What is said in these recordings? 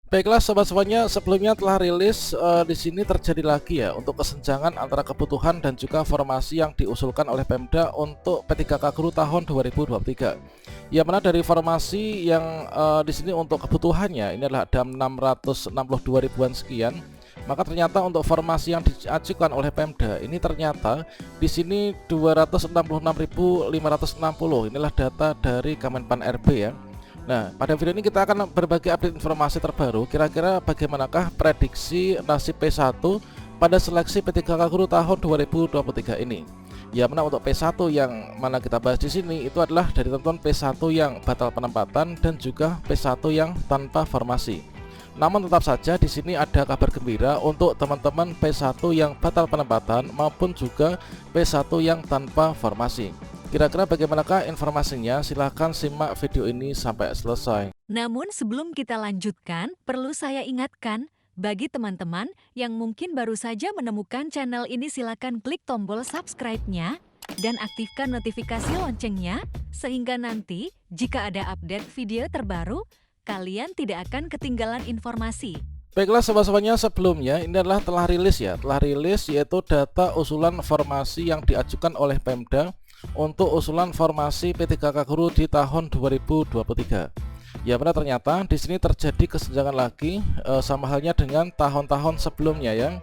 Baiklah sobat semuanya, sebelumnya telah rilis di sini terjadi lagi ya untuk kesenjangan antara kebutuhan dan juga formasi yang diusulkan oleh Pemda untuk P3K Guru tahun 2023. Ya, mana dari formasi yang di sini untuk kebutuhannya ini adalah ada 662 ribuan sekian. Maka ternyata untuk formasi yang diajukan oleh Pemda ini ternyata di sini 266.560. Inilah data dari Kemenpan RB ya. Nah, pada video ini kita akan berbagi update informasi terbaru. Kira-kira bagaimanakah prediksi nasib P1 pada seleksi P3K Guru tahun 2023 ini? Ya, mana untuk P1 yang mana kita bahas di sini itu adalah dari tentuan P1 yang batal penempatan dan juga P1 yang tanpa formasi. Namun tetap saja di sini ada kabar gembira untuk teman-teman P1 yang batal penempatan maupun juga P1 yang tanpa formasi. Kira-kira bagaimanakah informasinya? Silahkan simak video ini sampai selesai. Namun sebelum kita lanjutkan, perlu saya ingatkan, bagi teman-teman yang mungkin baru saja menemukan channel ini silakan klik tombol subscribe-nya dan aktifkan notifikasi loncengnya, sehingga nanti jika ada update video terbaru, kalian tidak akan ketinggalan informasi. Baiklah sobat-sobatnya, sebelumnya ini adalah telah rilis yaitu data usulan formasi yang diajukan oleh Pemda untuk usulan formasi P3K Guru di tahun 2023. Ya benar, ternyata di sini terjadi kesenjangan lagi sama halnya dengan tahun-tahun sebelumnya ya.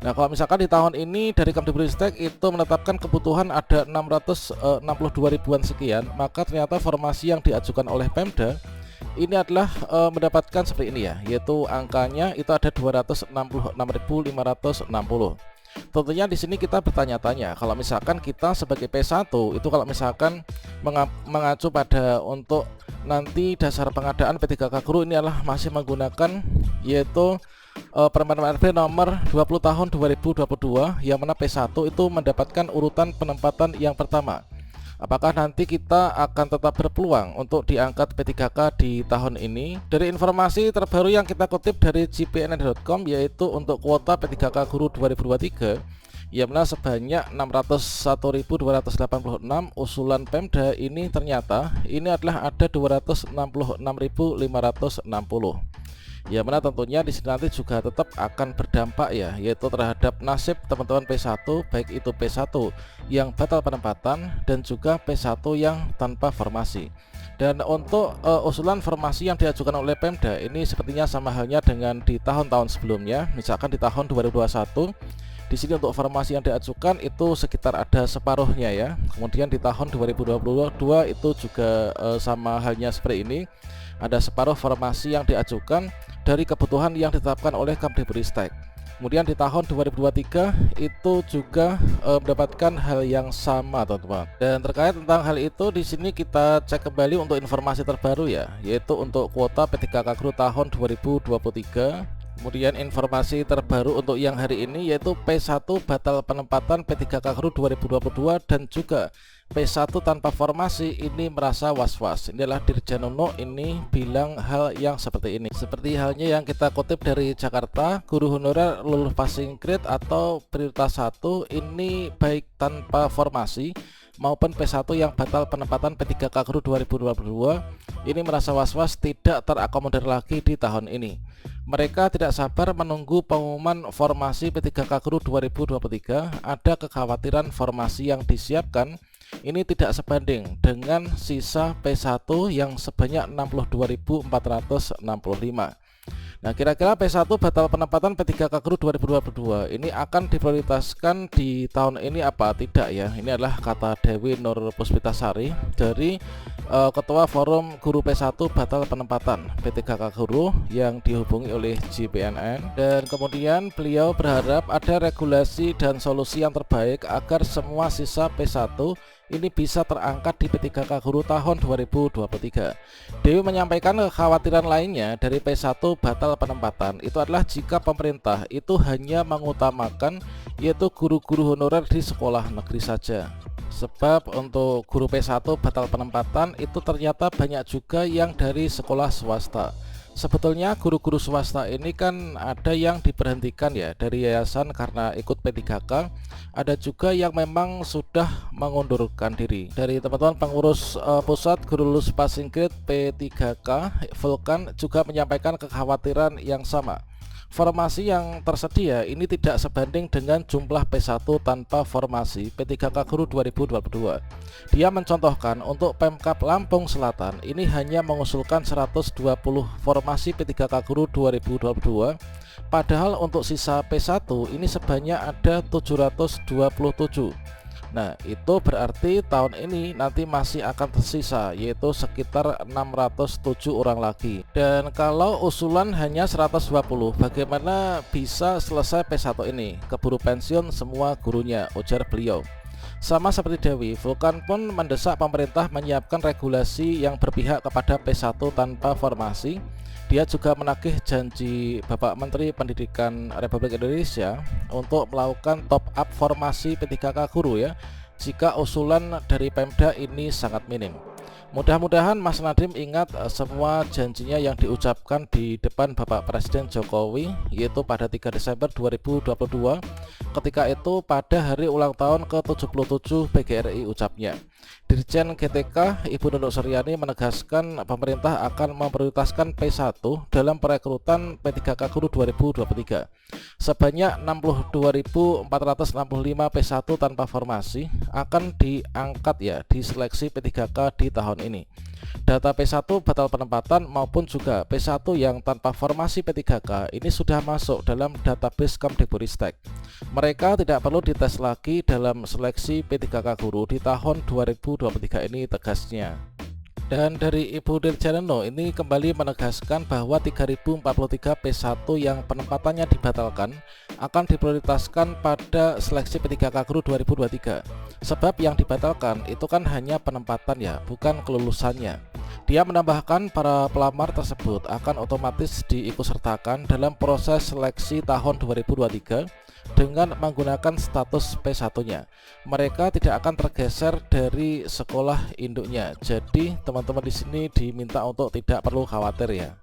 Nah, kalau misalkan di tahun ini dari Kemdikbudristek itu menetapkan kebutuhan ada 662 ribuan sekian, maka ternyata formasi yang diajukan oleh Pemda ini adalah mendapatkan seperti ini ya, yaitu angkanya itu ada 266.560. Tentunya di sini kita bertanya-tanya, kalau misalkan kita sebagai P1 itu kalau misalkan mengacu pada untuk nanti dasar pengadaan P3K Guru ini adalah masih menggunakan yaitu Permen RB nomor 20 tahun 2022, yang mana P1 itu mendapatkan urutan penempatan yang pertama. Apakah nanti kita akan tetap berpeluang untuk diangkat P3K di tahun ini? Dari informasi terbaru yang kita kutip dari jpnn.com, yaitu untuk kuota P3K Guru 2023 yang mana sebanyak 601.286 usulan Pemda ini ternyata ini adalah ada 266.560. Ya, mana tentunya di sini nanti juga tetap akan berdampak ya, yaitu terhadap nasib teman-teman P1, baik itu P1 yang batal penempatan dan juga P1 yang tanpa formasi. Dan untuk usulan formasi yang diajukan oleh Pemda ini sepertinya sama halnya dengan di tahun-tahun sebelumnya. Misalkan di tahun 2021 di sini untuk formasi yang diajukan itu sekitar ada separuhnya ya. Kemudian di tahun 2022 itu juga sama halnya seperti ini. Ada separuh formasi yang diajukan dari kebutuhan yang ditetapkan oleh Kemdikbudristek. Kemudian di tahun 2023 itu juga mendapatkan hal yang sama teman-teman. Dan terkait tentang hal itu di sini kita cek kembali untuk informasi terbaru ya, yaitu untuk kuota P3K Guru tahun 2023. Kemudian informasi terbaru untuk yang hari ini yaitu P1 batal penempatan P3K Guru 2022 dan juga P1 tanpa formasi ini merasa was-was. Inilah Dirjen Uno ini bilang hal yang seperti ini. Seperti halnya yang kita kutip dari Jakarta, guru honorer lulus passing grade atau prioritas 1 ini baik tanpa formasi maupun P1 yang batal penempatan P3K Guru 2022 ini merasa was-was tidak terakomodir lagi di tahun ini. Mereka tidak sabar menunggu pengumuman formasi P3K Guru 2023. Ada kekhawatiran formasi yang disiapkan ini tidak sebanding dengan sisa P1 yang sebanyak 62.465. Nah, kira-kira P1 batal penempatan P3K Guru 2022 ini akan diprioritaskan di tahun ini apa tidak ya? Ini adalah kata Dewi Nur Puspitasari dari Ketua Forum Guru P1 Batal Penempatan P3K Guru yang dihubungi oleh JPNN. Dan kemudian beliau berharap ada regulasi dan solusi yang terbaik agar semua sisa P1 ini bisa terangkat di P3K Guru tahun 2023. Dewi menyampaikan kekhawatiran lainnya dari P1 batal penempatan itu adalah jika pemerintah itu hanya mengutamakan yaitu guru-guru honorer di sekolah negeri saja. Sebab untuk guru P1 batal penempatan itu ternyata banyak juga yang dari sekolah swasta. Sebetulnya guru-guru swasta ini kan ada yang diberhentikan ya dari yayasan karena ikut P3K, ada juga yang memang sudah mengundurkan diri. Dari teman-teman pengurus pusat guru lulus passing grade P3K, Vulkan juga menyampaikan kekhawatiran yang sama. Formasi yang tersedia ini tidak sebanding dengan jumlah P1 tanpa formasi P3K Guru 2022. Dia mencontohkan untuk Pemkab Lampung Selatan ini hanya mengusulkan 120 formasi P3K Guru 2022, padahal untuk sisa P1 ini sebanyak ada 727. Nah, itu berarti tahun ini nanti masih akan tersisa, yaitu sekitar 607 orang lagi. Dan kalau usulan hanya 120, bagaimana bisa selesai P1 ini? Keburu pensiun semua gurunya, ujar beliau. Sama seperti Dewi, Vulkan pun mendesak pemerintah menyiapkan regulasi yang berpihak kepada P1 tanpa formasi. Dia juga menagih janji Bapak Menteri Pendidikan Republik Indonesia untuk melakukan top up formasi P3K guru ya, jika usulan dari Pemda ini sangat minim. Mudah-mudahan Mas Nadiem ingat semua janjinya yang diucapkan di depan Bapak Presiden Jokowi, yaitu pada 3 Desember 2022, ketika itu pada hari ulang tahun ke-77 PGRI ucapnya. Dirjen GTK Ibu Nunuk Suryani menegaskan pemerintah akan memprioritaskan P1 dalam perekrutan P3K Guru 2023. Sebanyak 62.465 P1 tanpa formasi akan diangkat ya di seleksi P3K di tahun ini. Data P1 batal penempatan maupun juga P1 yang tanpa formasi P3K ini sudah masuk dalam database Kemdikbudristek. Mereka tidak perlu dites lagi dalam seleksi P3K guru di tahun 2023 ini, tegasnya. Dan dari Ibu Dirjanono ini kembali menegaskan bahwa 3043 P1 yang penempatannya dibatalkan akan diprioritaskan pada seleksi P3K Guru 2023. Sebab yang dibatalkan itu kan hanya penempatan ya, bukan kelulusannya. Dia menambahkan para pelamar tersebut akan otomatis diikutsertakan dalam proses seleksi tahun 2023 dengan menggunakan status P1-nya. Mereka tidak akan tergeser dari sekolah induknya. Jadi teman-teman di sini diminta untuk tidak perlu khawatir ya.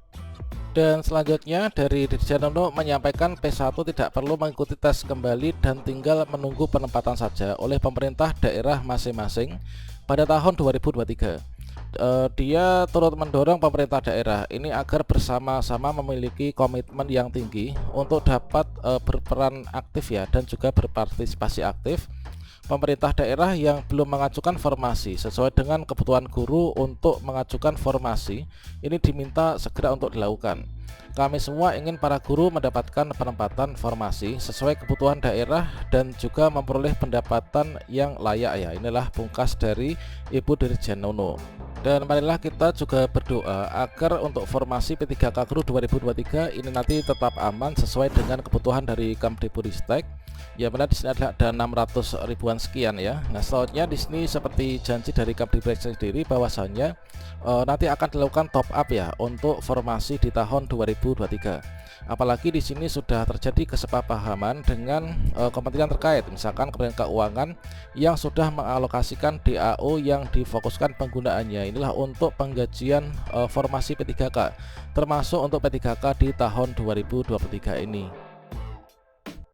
Dan selanjutnya dari Dirjanono menyampaikan P1 tidak perlu mengikuti tes kembali dan tinggal menunggu penempatan saja oleh pemerintah daerah masing-masing pada tahun 2023. Dia turut mendorong pemerintah daerah ini agar bersama-sama memiliki komitmen yang tinggi untuk dapat berperan aktif ya, dan juga berpartisipasi aktif. Pemerintah daerah yang belum mengajukan formasi sesuai dengan kebutuhan guru untuk mengajukan formasi ini diminta segera untuk dilakukan. Kami semua ingin para guru mendapatkan penempatan formasi sesuai kebutuhan daerah dan juga memperoleh pendapatan yang layak ya. Inilah pungkas dari Ibu Dirjanono. Dan marilah kita juga berdoa agar untuk formasi P3K Guru 2023 ini nanti tetap aman sesuai dengan kebutuhan dari Kemdikbudristek. Ya benar, di sini ada 600 ribuan sekian ya. Nah, selanjutnya di sini seperti janji dari Kemdikbudristek sendiri bahwasannya nanti akan dilakukan top up ya untuk formasi di tahun 2023. Apalagi di sini sudah terjadi kesepahaman dengan kementerian terkait, misalkan Kementerian Keuangan yang sudah mengalokasikan DAO yang difokuskan penggunaannya inilah untuk penggajian formasi P3K, termasuk untuk P3K di tahun 2023 ini.